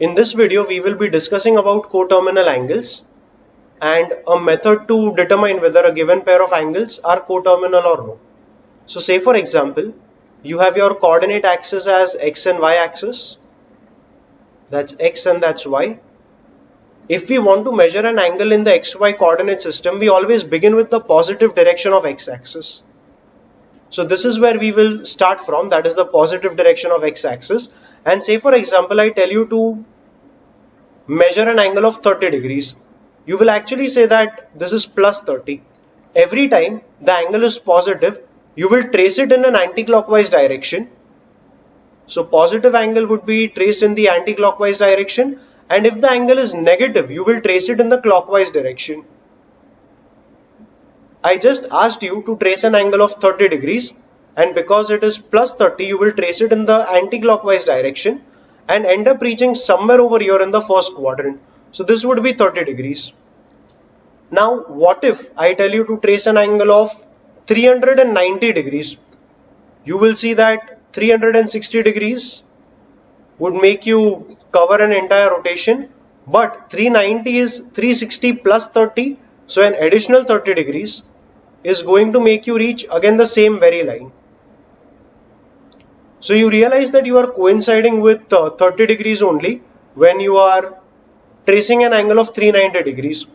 In this video, we will be discussing about coterminal angles and a method to determine whether a given pair of angles are coterminal or no. So say for example, you have your coordinate axis as x and y axis. That's x and that's y. If we want to measure an angle in the xy coordinate system, we always begin with the positive direction of x-axis. So this is where we will start from, that is the positive direction of x-axis. And say for example, I tell you to measure an angle of 30 degrees. You will actually say that this is plus 30. Every time the angle is positive, you will trace it in an anti-clockwise direction. So positive angle would be traced in the anti-clockwise direction, and if the angle is negative, you will trace it in the clockwise direction. I just asked you to trace an angle of 30 degrees, and because it is plus 30, you will trace it in the anti-clockwise direction and end up reaching somewhere over here in the first quadrant. So this would be 30 degrees. Now what if I tell you to trace an angle of 390 degrees? You will see that 360 degrees would make you cover an entire rotation, but 390 is 360 plus 30, so an additional 30 degrees is going to make you reach again the same very line. So you realize that you are coinciding with 30 degrees only when you are tracing an angle of 390 degrees.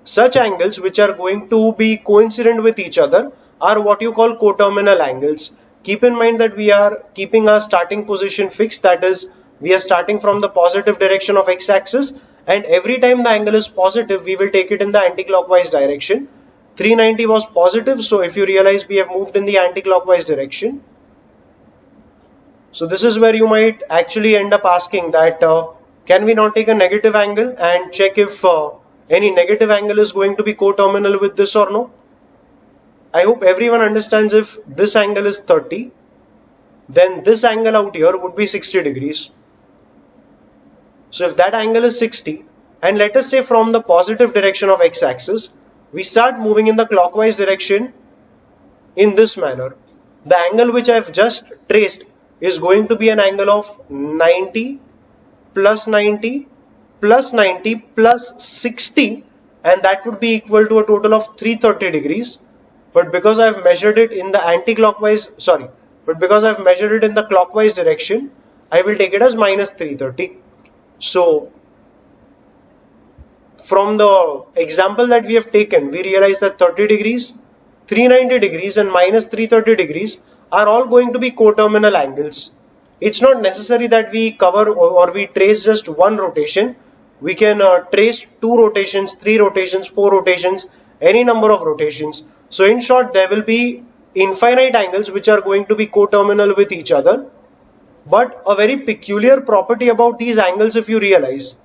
Such angles which are going to be coincident with each other are what you call coterminal angles. Keep in mind that we are keeping our starting position fixed, that is, we are starting from the positive direction of x-axis, and every time the angle is positive, we will take it in the anti-clockwise direction. 390 was positive, so if you realize we have moved in the anti-clockwise direction. So this is where you might actually end up asking that can we not take a negative angle and check if any negative angle is going to be coterminal with this or no? I hope everyone understands. If this angle is 30, then this angle out here would be 60 degrees. So if that angle is 60, and let us say from the positive direction of x-axis, we start moving in the clockwise direction in this manner. The angle which I have just traced is going to be an angle of 90 plus 90 plus 90 plus 60, and that would be equal to a total of 330 degrees. But because I have measured it in the clockwise direction, I will take it as minus 330. So from the example that we have taken, we realize that 30 degrees, 390 degrees and minus 330 degrees are all going to be coterminal angles. It's not necessary that we cover or we trace just one rotation. We can trace 2 rotations, 3 rotations, 4 rotations, any number of rotations. So in short, there will be infinite angles which are going to be coterminal with each other. But a very peculiar property about these angles, if you realize,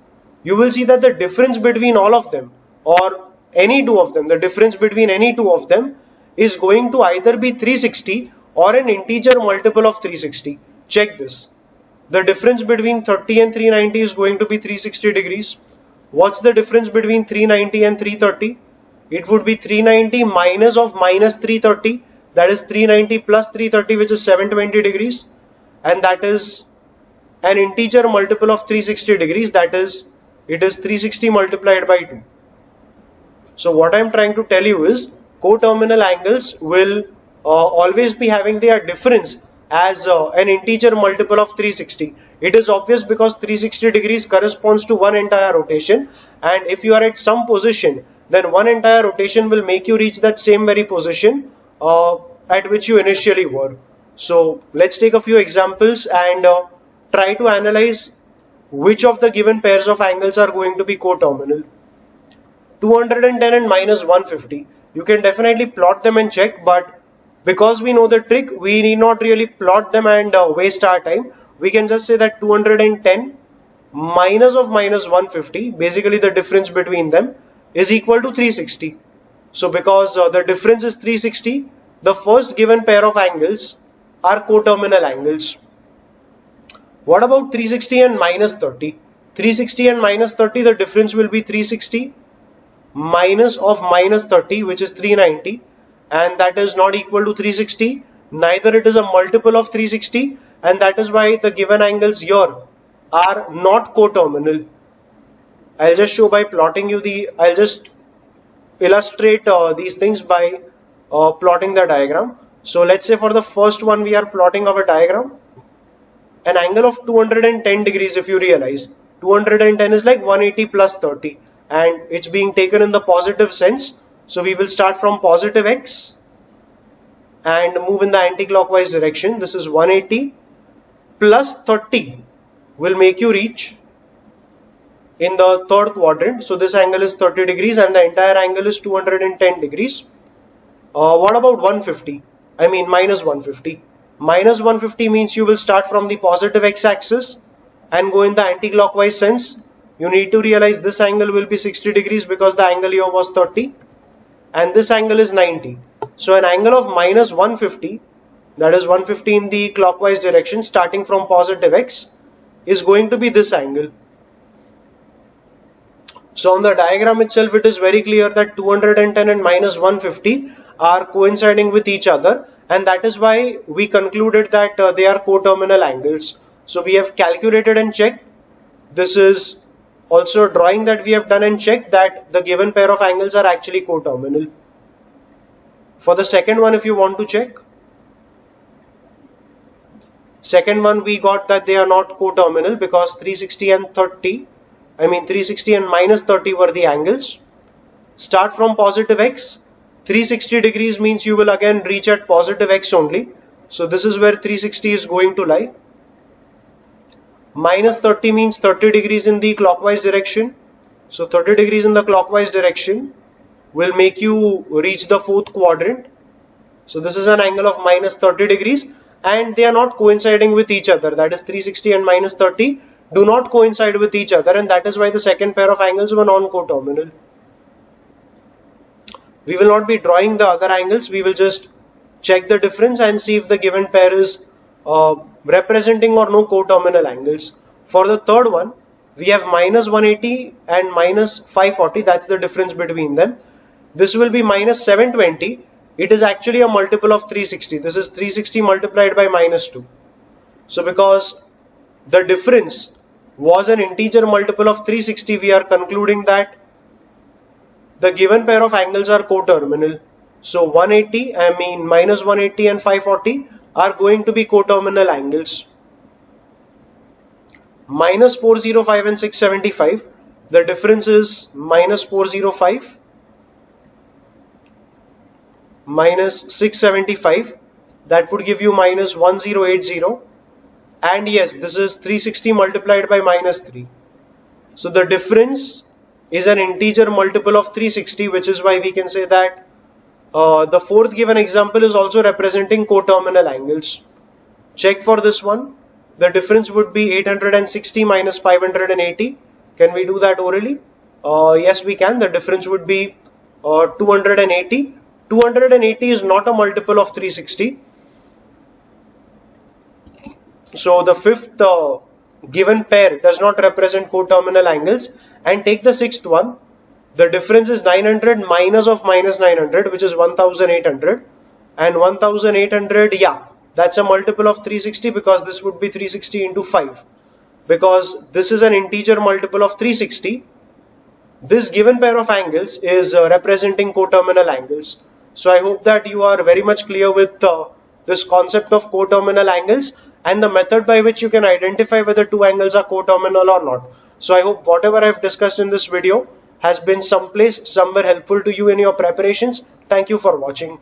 you will see that the difference between all of them or any two of them, the difference between any two of them is going to either be 360 or an integer multiple of 360. Check this. The difference between 30 and 390 is going to be 360 degrees. What's the difference between 390 and 330? It would be 390 minus of minus 330, that is 390 plus 330, which is 720 degrees. And that is an integer multiple of 360 degrees, that is, it is 360 multiplied by 2. So what I am trying to tell you is coterminal angles will always be having their difference as an integer multiple of 360. It is obvious because 360 degrees corresponds to one entire rotation, and if you are at some position, then one entire rotation will make you reach that same very position at which you initially were. So let's take a few examples and try to analyze which of the given pairs of angles are going to be coterminal. 210 and minus 150. You can definitely plot them and check, but because we know the trick, we need not really plot them and waste our time. We can just say that 210 minus of minus 150, basically the difference between them, is equal to 360. So because the difference is 360, the first given pair of angles are coterminal angles. What about 360 and minus 30? 360 and minus 30, the difference will be 360 minus of minus 30, which is 390, and that is not equal to 360. Neither it is a multiple of 360, and that is why the given angles here are not coterminal. I'll just show by plotting you I'll just illustrate these things by plotting the diagram. So let's say for the first one we are plotting our diagram. An angle of 210 degrees, if you realize, 210 is like 180 plus 30 and it's being taken in the positive sense. So we will start from positive x and move in the anti-clockwise direction. This is 180 plus 30 will make you reach in the third quadrant. So this angle is 30 degrees and the entire angle is 210 degrees. What about 150? I mean minus 150. Minus 150 means you will start from the positive x-axis and go in the anti-clockwise sense. You need to realize this angle will be 60 degrees because the angle here was 30 and this angle is 90. So an angle of minus 150, that is 150 in the clockwise direction starting from positive x, is going to be this angle. So on the diagram itself it is very clear that 210 and minus 150 are coinciding with each other, and that is why we concluded that they are coterminal angles. So we have calculated and checked. This is also a drawing that we have done and checked that the given pair of angles are actually coterminal. For the second one, if you want to check, second one we got that they are not coterminal because 360 and minus 30 were the angles. Start from positive x. 360 degrees means you will again reach at positive x only. So this is where 360 is going to lie. Minus 30 means 30 degrees in the clockwise direction. So 30 degrees in the clockwise direction will make you reach the fourth quadrant. So this is an angle of minus 30 degrees and they are not coinciding with each other. That is 360 and minus 30 do not coincide with each other, and that is why the second pair of angles were non-coterminal. We will not be drawing the other angles. We will just check the difference and see if the given pair is representing or no coterminal angles. For the third one, we have minus 180 and minus 540. That's the difference between them. This will be minus 720. It is actually a multiple of 360. This is 360 multiplied by minus 2. So because the difference was an integer multiple of 360, we are concluding that the given pair of angles are coterminal. So minus 180 and 540 are going to be coterminal angles. Minus 405 and 675, the difference is minus 405 minus 675, that would give you minus 1080, and yes, this is 360 multiplied by minus 3. So the difference is an integer multiple of 360, which is why we can say that the fourth given example is also representing coterminal angles. Check for this one. The difference would be 860 minus 580. Can we do that orally? Yes, we can. The difference would be 280. 280 is not a multiple of 360. So the fifth given pair does not represent coterminal angles. And take the sixth one. The difference is 900 minus of minus 900, which is 1800. And 1800, yeah, that's a multiple of 360 because this would be 360 into 5. Because this is an integer multiple of 360. This given pair of angles is representing coterminal angles. So I hope that you are very much clear with this concept of coterminal angles and the method by which you can identify whether two angles are coterminal or not. So I hope whatever I have discussed in this video has been somewhere helpful to you in your preparations. Thank you for watching.